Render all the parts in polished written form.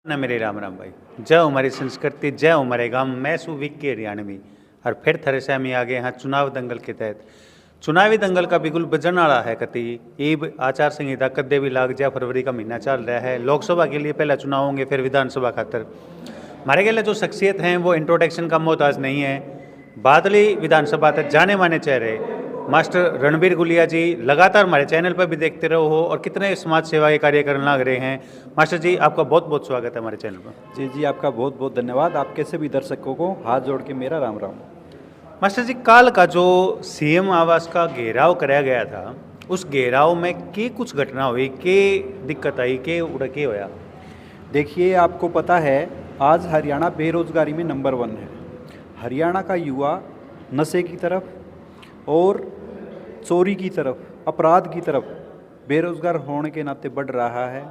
ना मेरे राम राम भाई। जय हमारी संस्कृति, जय हमारे गांव। मैं सु विक्की हरियाणवी और फिर थरे से हम आ गए हैं चुनाव दंगल के तहत। चुनावी दंगल का बिल्कुल बजन वाला है कति ईब आचार संहिता कद्दे भी लाग जा। फरवरी का महीना चल रहा है। लोकसभा के लिए पहला चुनाव होंगे, फिर विधानसभा खातर हमारे के लिए जो शख्सियत हैं वो इंट्रोडक्शन का मोहताज नहीं है। बादली विधानसभा तक जाने माने चेहरे मास्टर रणबीर गुलिया जी लगातार हमारे चैनल पर भी देखते रहो हो और कितने समाज सेवा के कार्य करने लग रहे हैं। मास्टर जी आपका बहुत बहुत स्वागत है हमारे चैनल पर। जी आपका बहुत बहुत धन्यवाद। आप कैसे भी दर्शकों को हाथ जोड़ के मेरा राम राम। मास्टर जी काल का जो सीएम आवास का घेराव कराया गया था, उस घेराव में के कुछ घटना हुई, के दिक्कत आई, के उड़के होया? देखिए, आपको पता है आज हरियाणा बेरोजगारी में नंबर 1 है। हरियाणा का युवा नशे की तरफ और चोरी की तरफ, अपराध की तरफ बेरोजगार होने के नाते बढ़ रहा है।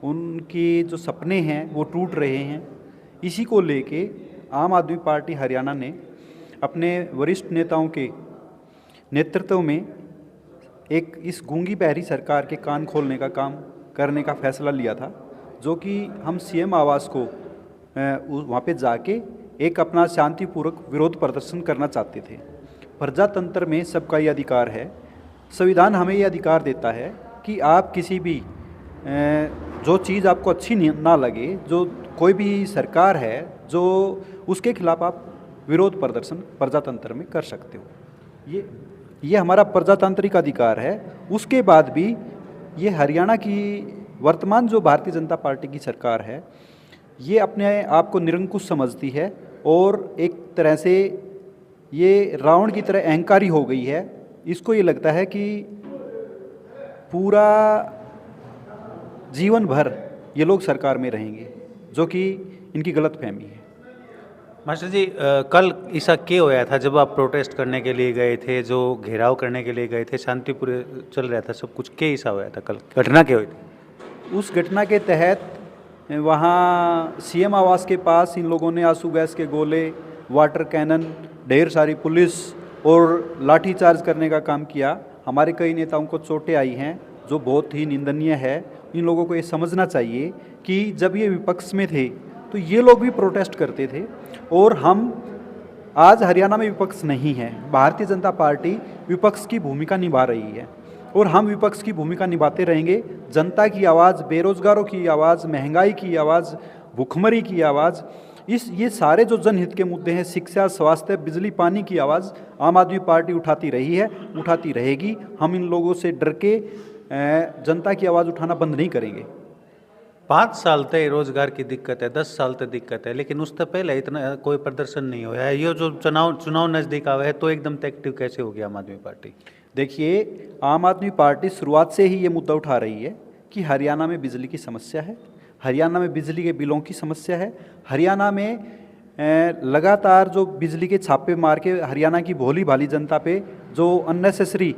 उनके जो सपने हैं वो टूट रहे हैं। इसी को लेके आम आदमी पार्टी हरियाणा ने अपने वरिष्ठ नेताओं के नेतृत्व में एक इस गूंगी बहरी सरकार के कान खोलने का काम करने का फैसला लिया था, जो कि हम सीएम आवास को वहाँ पे जाके एक अपना शांतिपूर्वक विरोध प्रदर्शन करना चाहते थे। प्रजातंत्र में सबका ये अधिकार है। संविधान हमें ये अधिकार देता है कि आप किसी भी जो चीज़ आपको अच्छी ना लगे, जो कोई भी सरकार है जो उसके खिलाफ आप विरोध प्रदर्शन प्रजातंत्र में कर सकते हो। ये हमारा प्रजातांत्रिक अधिकार है। उसके बाद भी ये हरियाणा की वर्तमान जो भारतीय जनता पार्टी की सरकार है, ये अपने आप को निरंकुश समझती है और एक तरह से ये रावण की तरह अहंकारी हो गई है। इसको ये लगता है कि पूरा जीवन भर ये लोग सरकार में रहेंगे, जो कि इनकी गलत फहमी है। मास्टर जी कल ऐसा क्या होया था जब आप प्रोटेस्ट करने के लिए गए थे, जो घेराव करने के लिए गए थे, शांतिपूर्ण चल रहा था सब कुछ, क्या ऐसा होया था कल? घटना क्या हुई थी? उस घटना के तहत वहाँ सीएम आवास के पास इन लोगों ने आंसू गैस के गोले, वाटर कैनन, ढेर सारी पुलिस और लाठीचार्ज करने का काम किया। हमारे कई नेताओं को चोटें आई हैं, जो बहुत ही निंदनीय है। इन लोगों को ये समझना चाहिए कि जब ये विपक्ष में थे तो ये लोग भी प्रोटेस्ट करते थे, और हम आज हरियाणा में विपक्ष नहीं है। भारतीय जनता पार्टी विपक्ष की भूमिका निभा रही है और हम विपक्ष की भूमिका निभाते रहेंगे। जनता की आवाज़, बेरोजगारों की आवाज़, महंगाई की आवाज़, भुखमरी की आवाज़, ये सारे जो जनहित के मुद्दे हैं, शिक्षा, स्वास्थ्य, बिजली, पानी की आवाज़ आम आदमी पार्टी उठाती रही है, उठाती रहेगी। हम इन लोगों से डर के जनता की आवाज़ उठाना बंद नहीं करेंगे। 5 साल तक रोजगार की दिक्कत है, 10 साल तक दिक्कत है, लेकिन उससे पहले इतना कोई प्रदर्शन नहीं हुआ है। ये जो चुनाव नज़दीक आवे है तो एकदम एक्टिव कैसे हो गया आम आदमी पार्टी? देखिए, आम आदमी पार्टी शुरुआत से ही ये मुद्दा उठा रही है कि हरियाणा में बिजली की समस्या है, हरियाणा में बिजली के बिलों की समस्या है। हरियाणा में लगातार जो बिजली के छापे मार के हरियाणा की भोली भाली जनता पे जो अननेसेसरी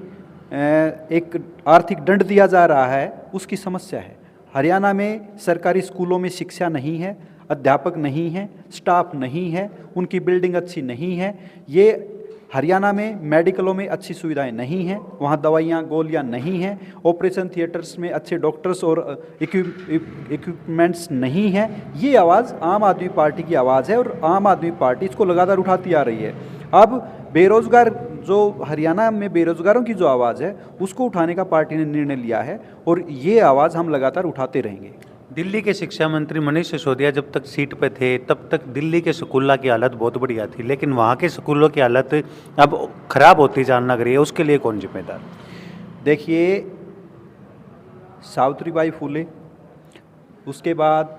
एक आर्थिक दंड दिया जा रहा है, उसकी समस्या है। हरियाणा में सरकारी स्कूलों में शिक्षा नहीं है, अध्यापक नहीं है, स्टाफ नहीं है, उनकी बिल्डिंग अच्छी नहीं है। ये हरियाणा में मेडिकलों में अच्छी सुविधाएं नहीं हैं, वहाँ दवाइयाँ गोलियाँ नहीं हैं, ऑपरेशन थिएटर्स में अच्छे डॉक्टर्स और इक्विपमेंट्स नहीं हैं। ये आवाज़ आम आदमी पार्टी की आवाज़ है और आम आदमी पार्टी इसको लगातार उठाती आ रही है। अब बेरोजगार जो हरियाणा में बेरोजगारों की जो आवाज़ है, उसको उठाने का पार्टी ने निर्णय लिया है और ये आवाज़ हम लगातार उठाते रहेंगे। दिल्ली के शिक्षा मंत्री मनीष सिसोदिया जब तक सीट पे थे तब तक दिल्ली के स्कूलों की हालत बहुत बढ़िया थी, लेकिन वहाँ के स्कूलों की हालत अब खराब होती जाने लग रही है। उसके लिए कौन जिम्मेदार? देखिए, सावित्रीबाई फूले, उसके बाद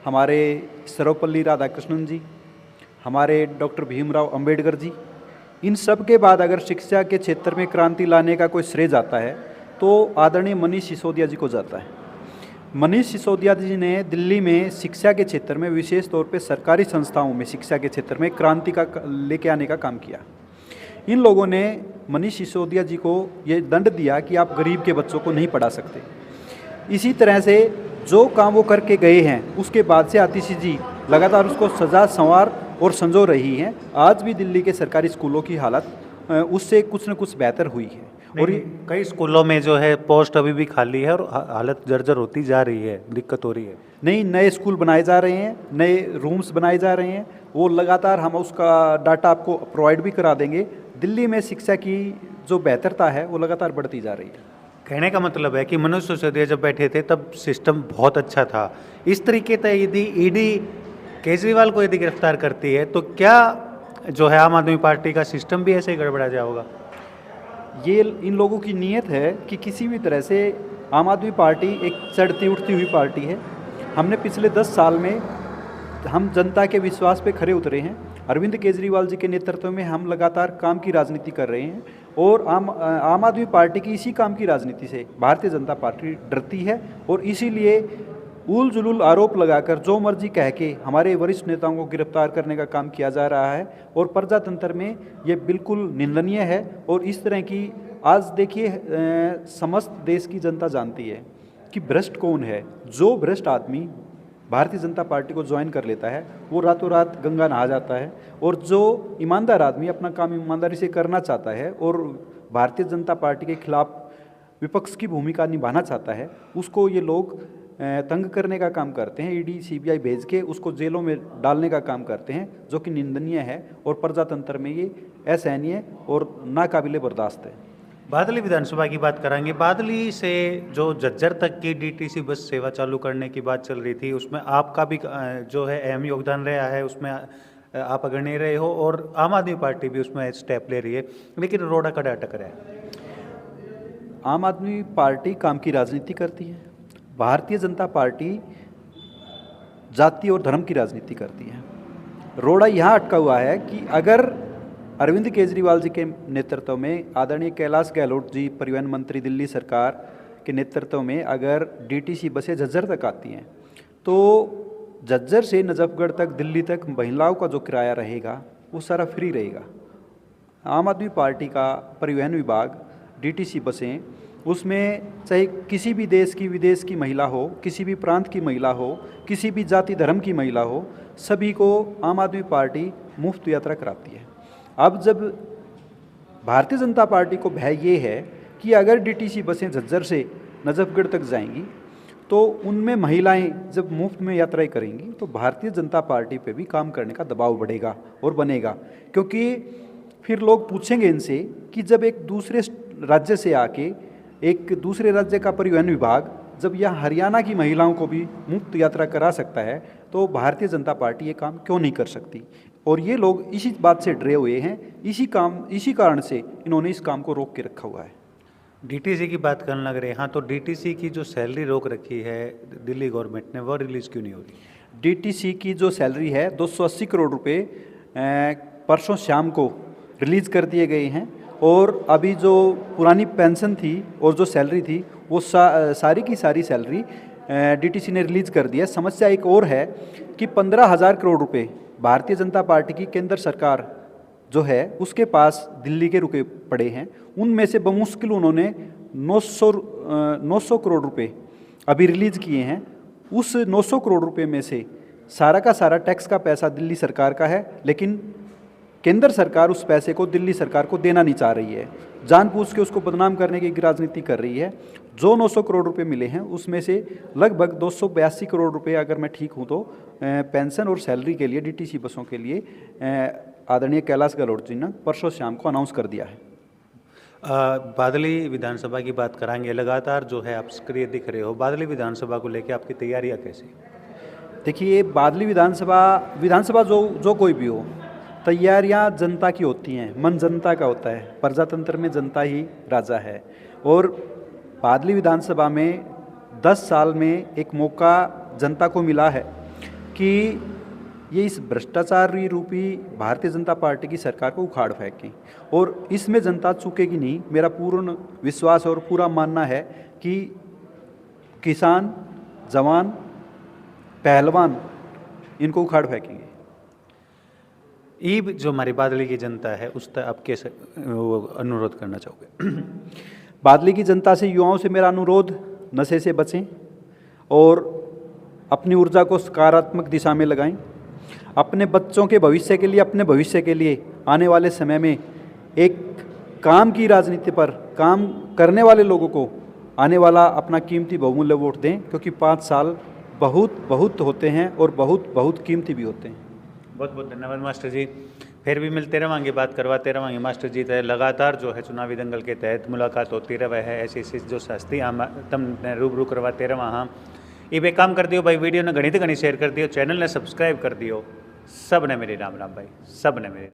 हमारे सर्वपल्ली राधाकृष्णन जी, हमारे डॉक्टर भीमराव अंबेडकर जी, इन सब के बाद अगर शिक्षा के क्षेत्र में क्रांति लाने का कोई श्रेय जाता है तो आदरणीय मनीष सिसोदिया जी को जाता है। मनीष सिसोदिया जी ने दिल्ली में शिक्षा के क्षेत्र में, विशेष तौर पे सरकारी संस्थाओं में शिक्षा के क्षेत्र में क्रांति का लेके आने का काम किया। इन लोगों ने मनीष सिसोदिया जी को ये दंड दिया कि आप गरीब के बच्चों को नहीं पढ़ा सकते। इसी तरह से जो काम वो करके गए हैं, उसके बाद से आतिशी जी लगातार उसको सजा संवार और संजो रही हैं। आज भी दिल्ली के सरकारी स्कूलों की हालत उससे कुछ न कुछ बेहतर हुई है और कई स्कूलों में जो है पोस्ट अभी भी खाली है और हालत जर्जर होती जा रही है, दिक्कत हो रही है। नहीं, नए स्कूल बनाए जा रहे हैं, नए रूम्स बनाए जा रहे हैं, वो लगातार हम उसका डाटा आपको प्रोवाइड भी करा देंगे। दिल्ली में शिक्षा की जो बेहतरता है वो लगातार बढ़ती जा रही है। कहने का मतलब है कि मनोज सिसोदिया जब बैठे थे तब सिस्टम बहुत अच्छा था। इस तरीके से यदि ईडी केजरीवाल को यदि गिरफ्तार करती है तो क्या जो है आम आदमी पार्टी का सिस्टम भी ऐसे ही गड़बड़ा जाएगा? ये इन लोगों की नीयत है कि किसी भी तरह से आम आदमी पार्टी एक चढ़ती उठती हुई पार्टी है। हमने पिछले 10 साल में हम जनता के विश्वास पे खरे उतरे हैं। अरविंद केजरीवाल जी के नेतृत्व में हम लगातार काम की राजनीति कर रहे हैं और आम आदमी पार्टी की इसी काम की राजनीति से भारतीय जनता पार्टी डरती है और इसीलिए उल जुलूल आरोप लगाकर जो मर्जी कह के हमारे वरिष्ठ नेताओं को गिरफ्तार करने का काम किया जा रहा है और प्रजातंत्र में ये बिल्कुल निंदनीय है। और इस तरह की आज देखिए समस्त देश की जनता जानती है कि भ्रष्ट कौन है। जो भ्रष्ट आदमी भारतीय जनता पार्टी को ज्वाइन कर लेता है वो रातों रात गंगा नहा जाता है और जो ईमानदार आदमी अपना काम ईमानदारी से करना चाहता है और भारतीय जनता पार्टी के खिलाफ विपक्ष की भूमिका निभाना चाहता है उसको ये लोग तंग करने का काम करते हैं। ईडी सीबीआई भेज के उसको जेलों में डालने का काम करते हैं जो कि निंदनीय है और प्रजातंत्र में ये असहनीय और नाकाबिले बर्दाश्त है। बादली विधानसभा की बात करेंगे। बादली से जो झज्जर तक की डीटीसी बस सेवा चालू करने की बात चल रही थी उसमें आपका भी जो है अहम योगदान रहा है, उसमें आप अग्रणी रहे हो और आम आदमी पार्टी भी उसमें स्टेप ले रही है, लेकिन रोड़ा कड़ा अटक रहा है। आम आदमी पार्टी काम की राजनीति करती है, भारतीय जनता पार्टी जाति और धर्म की राजनीति करती है। रोड़ा यहाँ अटका हुआ है कि अगर अरविंद केजरीवाल जी के नेतृत्व में आदरणीय कैलाश गहलोत जी परिवहन मंत्री दिल्ली सरकार के नेतृत्व में अगर डीटीसी बसें झज्जर तक आती हैं तो झज्जर से नजफगढ़ तक दिल्ली तक महिलाओं का जो किराया रहेगा वो सारा फ्री रहेगा। आम आदमी पार्टी का परिवहन विभाग डीटीसी बसें उसमें चाहे किसी भी देश की विदेश की महिला हो, किसी भी प्रांत की महिला हो, किसी भी जाति धर्म की महिला हो, सभी को आम आदमी पार्टी मुफ्त यात्रा कराती है। अब जब भारतीय जनता पार्टी को भय ये है कि अगर डीटीसी बसें झज्जर से नजफगढ़ तक जाएंगी तो उनमें महिलाएं जब मुफ्त में यात्राएं करेंगी तो भारतीय जनता पार्टी पे भी काम करने का दबाव बढ़ेगा और बनेगा, क्योंकि फिर लोग पूछेंगे इनसे कि जब एक दूसरे राज्य से आके एक दूसरे राज्य का परिवहन विभाग जब यह हरियाणा की महिलाओं को भी मुफ्त यात्रा करा सकता है तो भारतीय जनता पार्टी ये काम क्यों नहीं कर सकती। और ये लोग इसी बात से डरे हुए हैं, इसी कारण से इन्होंने इस काम को रोक के रखा हुआ है। डीटीसी की बात करने लग रहे हैं, हाँ, तो डीटीसी की जो सैलरी रोक रखी है दिल्ली गवर्नमेंट ने वो रिलीज़ क्यों नहीं हो रही? डीटीसी की जो सैलरी है 280 करोड़ रुपए परसों शाम को रिलीज़ कर दिए गए हैं और अभी जो पुरानी पेंशन थी और जो सैलरी थी वो सारी की सारी सैलरी डीटीसी ने रिलीज़ कर दी है। समस्या एक और है कि 15,000 करोड़ रुपए भारतीय जनता पार्टी की केंद्र सरकार जो है उसके पास दिल्ली के रुके पड़े हैं, उनमें से बमुश्किल उन्होंने 900 करोड़ रुपए अभी रिलीज़ किए हैं। उस 900 करोड़ रुपए में से सारा का सारा टैक्स का पैसा दिल्ली सरकार का है, लेकिन केंद्र सरकार उस पैसे को दिल्ली सरकार को देना नहीं चाह रही है, जानबूझ के उसको बदनाम करने की राजनीति कर रही है। जो 900 करोड़ रुपए मिले हैं उसमें से लगभग 282 करोड़ रुपए अगर मैं ठीक हूँ तो पेंशन और सैलरी के लिए डीटीसी बसों के लिए आदरणीय कैलाश गहलोत जी ने परसों शाम को अनाउंस कर दिया है। बादली विधानसभा की बात कराएंगे। लगातार जो है आप सक्रिय दिख रहे हो, बादली विधानसभा को लेकर आपकी तैयारियाँ कैसी? देखिए, बादली विधानसभा जो कोई भी हो, तैयारियां जनता की होती हैं, मन जनता का होता है, प्रजातंत्र में जनता ही राजा है। और बादली विधानसभा में 10 साल में एक मौका जनता को मिला है कि ये इस भ्रष्टाचारी रूपी भारतीय जनता पार्टी की सरकार को उखाड़ फेंकें और इसमें जनता चूकेगी नहीं। मेरा पूर्ण विश्वास और पूरा मानना है कि किसान, जवान, पहलवान इनको उखाड़ फेंकेंगे। ईब जो हमारी बादली की जनता है उस तक आप कैसे अनुरोध करना चाहोगे? बादली की जनता से, युवाओं से मेरा अनुरोध, नशे से बचें और अपनी ऊर्जा को सकारात्मक दिशा में लगाएं। अपने बच्चों के भविष्य के लिए, अपने भविष्य के लिए आने वाले समय में एक काम की राजनीति पर, काम करने वाले लोगों को आने वाला अपना कीमती बहुमूल्य वोट दें, क्योंकि 5 साल बहुत बहुत होते हैं और बहुत बहुत कीमती भी होते हैं। बहुत बहुत धन्यवाद मास्टर जी। फिर भी मिलते रहेंगे, बात करवाते रहेंगे मास्टर जी। तो लगातार जो है चुनावी दंगल के तहत मुलाकात होती रहे है, ऐसी ऐसी जो हस्ती हम तमने रूबरू करवाते रहे। हाँ ये बे काम कर दियो भाई, वीडियो ने घनी तो घनी शेयर कर दियो, चैनल ने सब्सक्राइब कर दियो। सब ने मेरे राम राम भाई, सब ने मेरे।